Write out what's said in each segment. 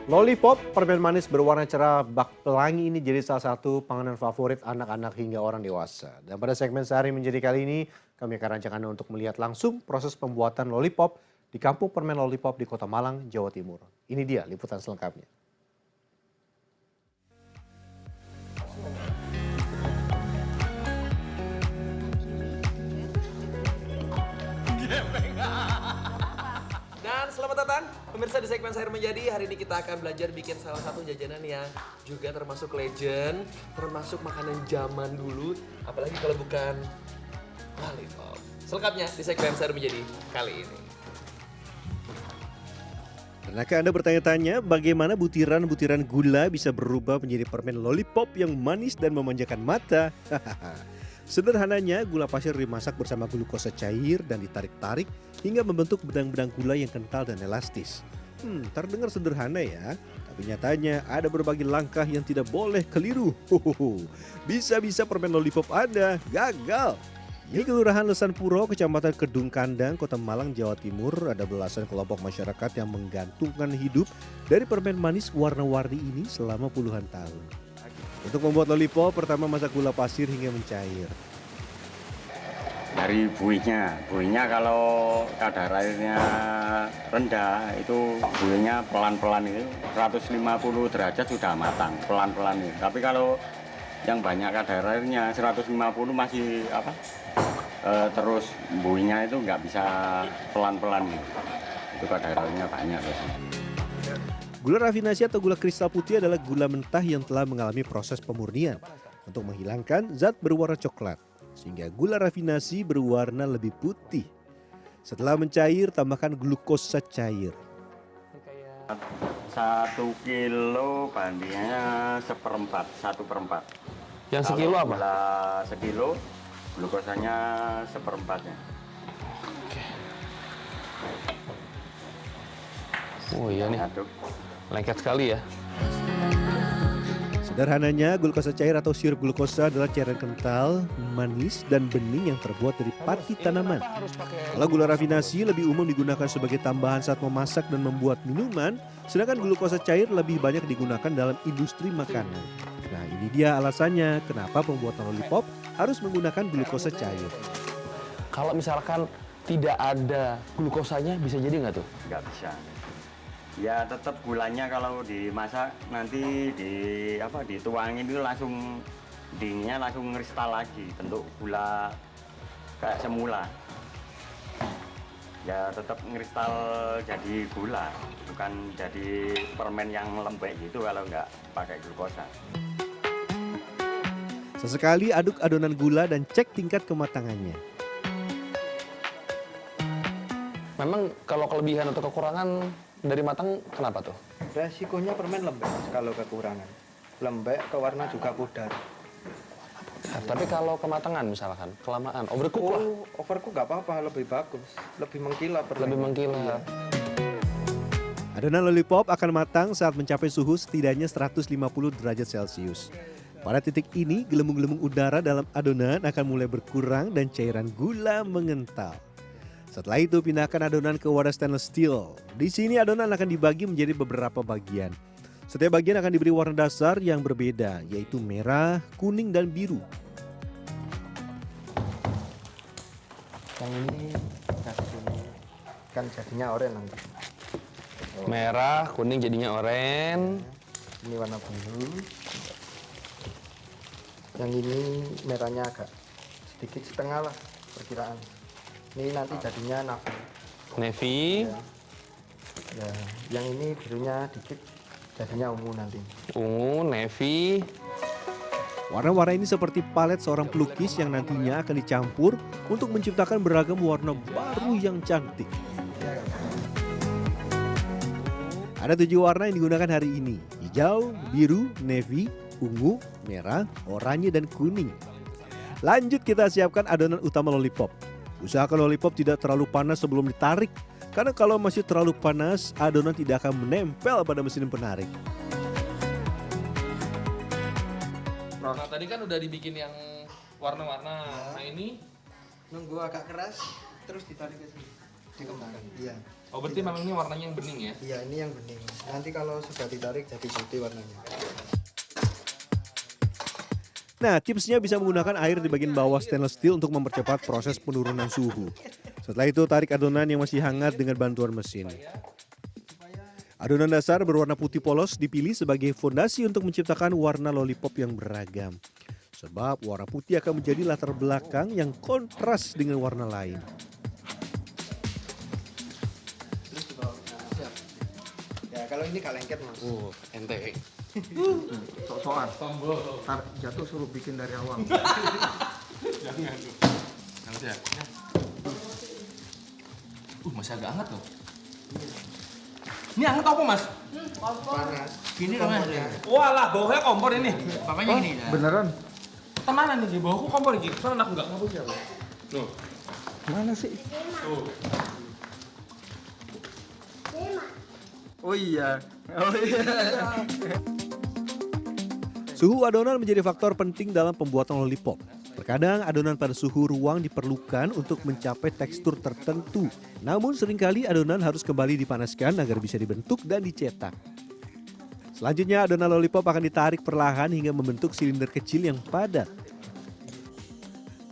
Lollipop, permen manis berwarna cerah bak pelangi ini jadi salah satu panganan favorit anak-anak hingga orang dewasa. Dan pada segmen Sehari Menjadi kali ini, kami akan ajak Anda untuk melihat langsung proses pembuatan lollipop di kampung permen lollipop di Kota Malang, Jawa Timur. Ini dia liputan selengkapnya. Dan selamat datang pemirsa di segmen Sehari Menjadi. Hari ini kita akan belajar bikin salah satu jajanan yang juga termasuk legend, termasuk makanan zaman dulu, apalagi kalau bukan lollipop. Selengkapnya di segmen Sehari Menjadi kali ini. Pernahkah Anda bertanya-tanya bagaimana butiran-butiran gula bisa berubah menjadi permen lollipop yang manis dan memanjakan mata? Sederhananya, gula pasir dimasak bersama glukosa cair dan ditarik-tarik hingga membentuk benang-benang gula yang kental dan elastis. Terdengar sederhana ya, tapi nyatanya ada berbagai langkah yang tidak boleh keliru. Bisa-bisa permen lollipop Anda gagal. Di Kelurahan Lesan Puro, Kecamatan Kedung Kandang, Kota Malang, Jawa Timur, ada belasan kelompok masyarakat yang menggantungkan hidup dari permen manis warna-warni ini selama puluhan tahun. Untuk membuat lollipop, pertama masak gula pasir hingga mencair. Dari buihnya kalau kadar airnya rendah, itu buihnya pelan-pelan itu 150 derajat sudah matang, pelan-pelan itu. Tapi kalau yang banyak kadar airnya 150 masih terus buihnya itu nggak bisa pelan-pelan gitu. Itu kadar airnya banyak biasanya. Gula rafinasi atau gula kristal putih adalah gula mentah yang telah mengalami proses pemurnian untuk menghilangkan zat berwarna coklat, sehingga gula rafinasi berwarna lebih putih. Setelah mencair, tambahkan glukosa cair. 1 kilo bandingannya 1/4. Yang sekilo apa? Gula sekilo, glukosanya 1/4-nya. Oh iya nih, Aduk. lengket sekali ya. Sederhananya, glukosa cair atau sirup glukosa adalah cairan kental, manis, dan bening yang terbuat dari pati tanaman. Kalau gula rafinasi lebih umum digunakan sebagai tambahan saat memasak dan membuat minuman, sedangkan glukosa cair lebih banyak digunakan dalam industri makanan. Nah, ini dia alasannya kenapa pembuatan lollipop harus menggunakan glukosa cair. Kalau misalkan tidak ada glukosanya bisa jadi nggak tuh? Nggak bisa. Ya tetap gulanya kalau dimasak nanti dituangin itu langsung dinginnya langsung kristal lagi, bentuk gula kayak semula. Ya tetap kristal jadi gula, bukan jadi permen yang lembek gitu kalau nggak pakai glukosa. Sesekali aduk adonan gula dan cek tingkat kematangannya. Memang kalau kelebihan atau kekurangan dari matang kenapa tuh? Resikonya permen lembek kalau kekurangan. Lembek ke warna juga pudar. Tapi kalau kematangan misalkan, kelamaan, overcook lah. Overcook nggak apa-apa, lebih bagus. Lebih mengkilap permen. Lebih mengkilap. Adonan lollipop akan matang saat mencapai suhu setidaknya 150 derajat Celcius. Pada titik ini, gelembung-gelembung udara dalam adonan akan mulai berkurang dan cairan gula mengental. Setelah itu, pindahkan adonan ke wadah stainless steel. Di sini adonan akan dibagi menjadi beberapa bagian. Setiap bagian akan diberi warna dasar yang berbeda, yaitu merah, kuning, dan biru. Yang ini kasih kuning. Kan jadinya oranye nanti. Merah, kuning jadinya oranye. Ini warna biru. Yang ini merahnya agak sedikit setengah lah perkiraan. Ini nanti jadinya navy. Navy. Ya, yang ini birunya dikit jadinya ungu nanti. Ungu, navy. Warna-warna ini seperti palet seorang pelukis yang nantinya akan dicampur untuk menciptakan beragam warna baru yang cantik. Ada 7 warna yang digunakan hari ini: hijau, biru, navy, ungu, merah, oranye, dan kuning. Lanjut, kita siapkan adonan utama lollipop. Usahakan lollipop tidak terlalu panas sebelum ditarik, karena kalau masih terlalu panas, adonan tidak akan menempel pada mesin penarik. Nah, tadi kan udah dibikin yang warna-warna. Nah, ini Nunggu agak keras, terus ditarik ke sini. Dikembangkan. Iya. Oh, berarti memang ini warnanya yang bening ya? Iya, ini yang bening. Nanti kalau sudah ditarik jadi putih warnanya. Nah, tipsnya bisa menggunakan air di bagian bawah stainless steel untuk mempercepat proses penurunan suhu. Setelah itu tarik adonan yang masih hangat dengan bantuan mesin. Adonan dasar berwarna putih polos dipilih sebagai fondasi untuk menciptakan warna lollipop yang beragam. Sebab warna putih akan menjadi latar belakang yang kontras dengan warna lain. Ya, kalau ini gak lengket, Mas. Oh, ente. Sok-sokan. Ntar jatuh suruh bikin dari awal. Jangan tuh. Nanti ya. Masih agak hangat loh. Ini hangat apa, Mas? Panas. Gini dong ya. Walah, baunya kompor ini. Papanya gini. Beneran? Tenanan nih, bauku kompor gitu. Soalnya aku nggak ngabuk siapa. Tuh. Mana sih? Tuh. Oh iya. Oh iya. Suhu adonan menjadi faktor penting dalam pembuatan lollipop. Terkadang adonan pada suhu ruang diperlukan untuk mencapai tekstur tertentu. Namun seringkali adonan harus kembali dipanaskan agar bisa dibentuk dan dicetak. Selanjutnya adonan lollipop akan ditarik perlahan hingga membentuk silinder kecil yang padat.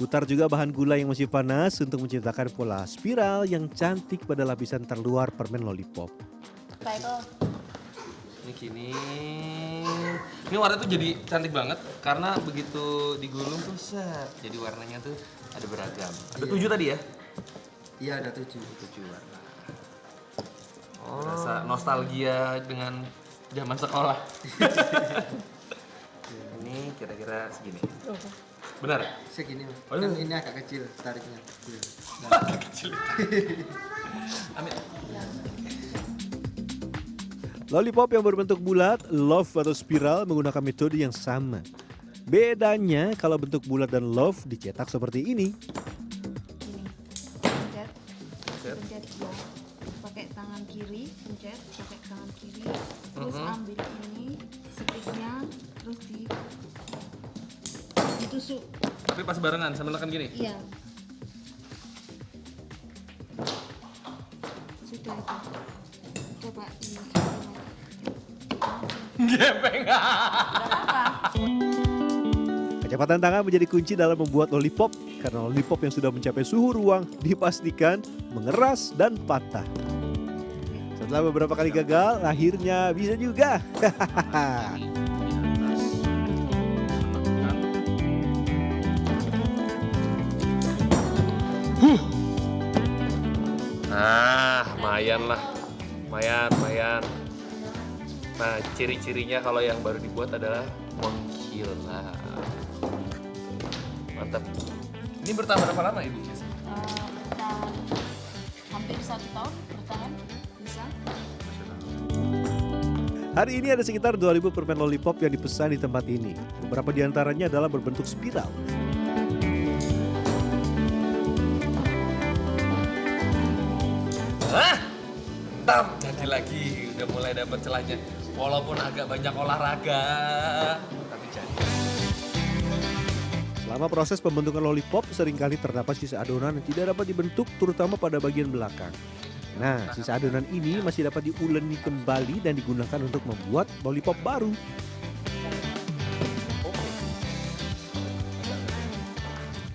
Putar juga bahan gula yang masih panas untuk menciptakan pola spiral yang cantik pada lapisan terluar permen lollipop. Ini gini. Ini warna tuh jadi cantik banget karena begitu digulung tuh set. Jadi warnanya tuh ada beragam. Ada 7 tadi ya? Iya, ada 7. 7 warna. Oh. Rasa nostalgia dengan zaman sekolah. Ini kira-kira segini. Benar? Segini, Mas. Oh, Kan iya. ini agak kecil tariknya. Kecil. Amin. Lollipop yang berbentuk bulat, love atau spiral menggunakan metode yang sama. Bedanya kalau bentuk bulat dan love dicetak seperti ini. Pencet, pencet ya, pakai tangan kiri, pencet pakai tangan kiri, terus ambil ini sticknya, terus ditusuk. Tapi pas barengan sambil tekan gini. Iya. Sudah itu. Coba ini. Gepeng. Kecepatan tangan menjadi kunci dalam membuat lollipop karena lollipop yang sudah mencapai suhu ruang dipastikan mengeras dan patah. Setelah beberapa kali gagal, akhirnya bisa juga. Nah, lumayan lah. Lumayan. Nah, ciri-cirinya kalau yang baru dibuat adalah mengkilap. Mantap. Ini bertahan berapa lama, Ibu? Bertahan hampir 1 tahun bertahan bisa. Hari ini ada sekitar 2000 permen lollipop yang dipesan di tempat ini. Beberapa di antaranya adalah berbentuk spiral. Mantap, jadi lagi udah mulai dapat celahnya. Walaupun agak banyak olahraga, tapi jadi. Selama proses pembentukan lollipop, seringkali terdapat sisa adonan yang tidak dapat dibentuk, terutama pada bagian belakang. Nah, sisa adonan ini masih dapat diuleni kembali dan digunakan untuk membuat lollipop baru.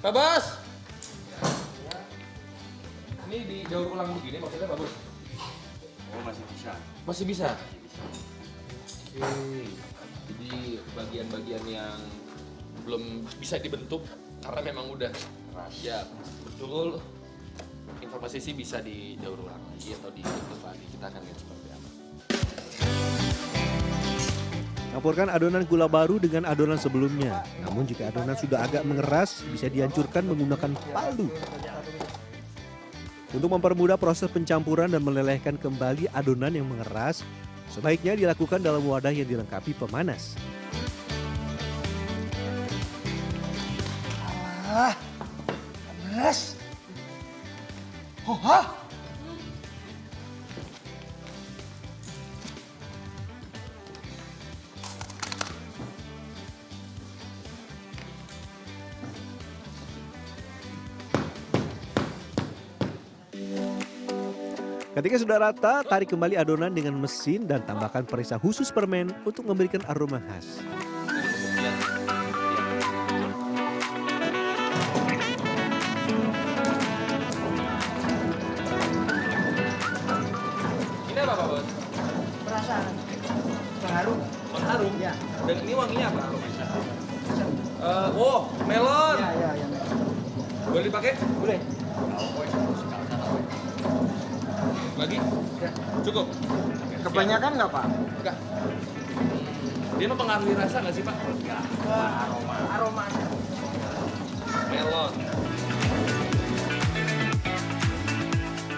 Pak Bos! Ini didaur ulang begini maksudnya Pak Bos? Oh, masih bisa. Masih bisa? Oke. Jadi bagian-bagian yang belum bisa dibentuk karena memang udah ya betul. Informasi sih bisa didaur ulang lagi atau dibentuk lagi. Kita akan lihat seperti apa. Campurkan adonan gula baru dengan adonan sebelumnya. Namun jika adonan sudah agak mengeras, bisa dihancurkan menggunakan palu. Untuk mempermudah proses pencampuran dan melelehkan kembali adonan yang mengeras, sebaiknya dilakukan dalam wadah yang dilengkapi pemanas. Panas! Oh, hah? Ketika sudah rata, tarik kembali adonan dengan mesin dan tambahkan perisa khusus permen untuk memberikan aroma khas. Ini apa Pak Bos? Perasaan pengharum. Pengharum? Ya. Dan ini wanginya apa? Oh, melon. Ya. Boleh dipakai? Boleh. Lagi? Cukup? Kebanyakan nggak Pak? Enggak. Dia mempengaruhi rasa nggak sih Pak? Aroma. Melon.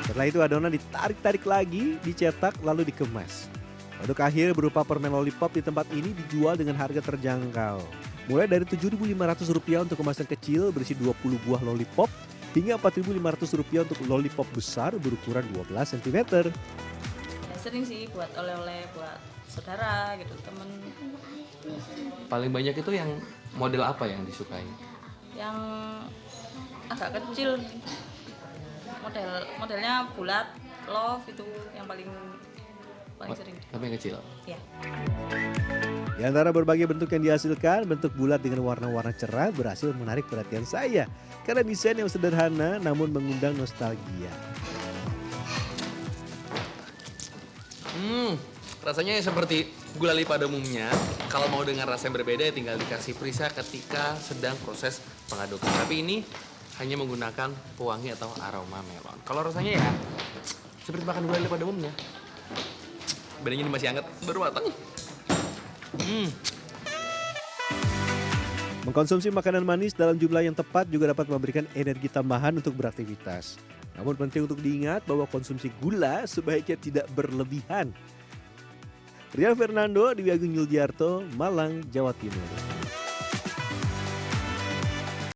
Setelah itu adonan ditarik-tarik lagi, dicetak lalu dikemas. Produk akhir berupa permen lollipop di tempat ini dijual dengan harga terjangkau. Mulai dari Rp7.500 untuk kemasan kecil berisi 20 buah lollipop hingga Rp4.500 untuk lollipop besar berukuran 12 cm. Ya, sering sih buat oleh-oleh buat saudara gitu, temen. Paling banyak itu yang model apa yang disukai? Yang agak kecil, modelnya bulat, love itu yang paling sering. Tapi yang kecil? Ya. Di antara berbagai bentuk yang dihasilkan, bentuk bulat dengan warna-warna cerah berhasil menarik perhatian saya karena desain yang sederhana namun mengundang nostalgia. Rasanya seperti gulali pada umumnya. Kalau mau dengan rasa yang berbeda ya tinggal dikasih perisa ketika sedang proses pengadukan. Tapi ini hanya menggunakan pewangi atau aroma melon. Kalau rasanya ya seperti makan gulali pada umumnya. Bedanya ini masih hangat, baru matang. Mengkonsumsi makanan manis dalam jumlah yang tepat juga dapat memberikan energi tambahan untuk beraktivitas. Namun penting untuk diingat bahwa konsumsi gula sebaiknya tidak berlebihan. Rian Fernando, Dwi Agung Yuldiarto, Malang, Jawa Timur.